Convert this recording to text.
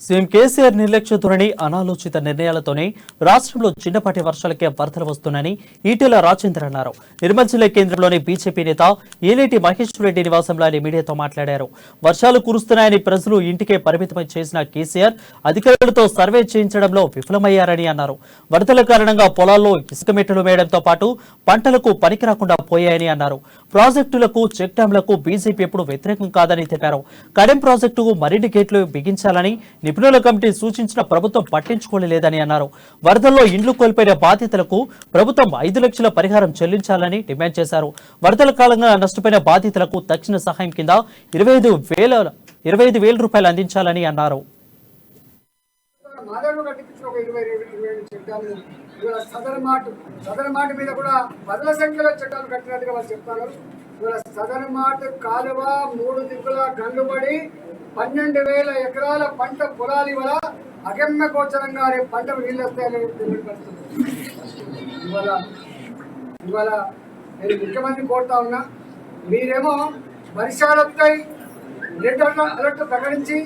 CM KCR నిర్లక్ష్య ధోరణి అనాలోచిత నిర్ణయాలతోనే రాష్ట్రంలో చిన్నపాటి వర్షాలకే వరదలు వస్తున్నాయని ఈటెల రాజేందర్ అన్నారు. నిర్మల్ జిల్లా కేంద్రంలోని బీజేపీ నేత ఏలేటి మహేశ్వర్ రెడ్డి నివాసంలో ఆయన మీడియాతో మాట్లాడారు. వర్షాలు కురుస్తున్నాయని ప్రజలు ఇంటికే పరిమితమై చేసిన కేసీఆర్ అధికారులతో సర్వే చేయించడంలో విఫలమయ్యారని అన్నారు. వరదల కారణంగా పొలాల్లో ఇసుక మెట్టలు వేయడంతో పాటు పంటలకు పనికి రాకుండా పోయాయని అన్నారు. ప్రాజెక్టులకు చెక్ డ్యాంలకు బీజేపీ ఎప్పుడు వ్యతిరేకం కాదని తెలిపారు. కడెం ప్రాజెక్టుకు మరిన్ని గేట్లు బిగించాలని నిపుణుల కమిటీ సూచించిన ప్రభుత్వం పట్టించుకోలేదని అన్నారు. వరదల్లో ఇండ్లు కోల్పోయిన బాధితులకు ప్రభుత్వం 5 లక్షల పరిహారం చెల్లించాలని డిమాండ్ చేశారు. వరదల కాలంగా నష్టపోయిన బాధితులకు తక్షణ సహాయం కింద 25,000 రూపాయలు అందించాలని అన్నారు. సదర్ మాట మీద కూడా 10,000 సంఖ్యలో చట్టాలు కట్టినట్టుగా వాళ్ళు చెప్తారు. సదర్ మాట కాలువ 3 దిక్కుల గండుబడి 12,000 ఎకరాల పంట పొలాలు ఇవాళ అగమ్య గోచరంగా పంటకు నీళ్ళు వస్తాయని తెలియపరుస్తుంది. ఇవాళ నేను ముఖ్యమంత్రి కోరుతా ఉన్నా, మీరేమో వర్షాలు వస్తాయి రెడ్ అలర్ట్ ప్రకటించి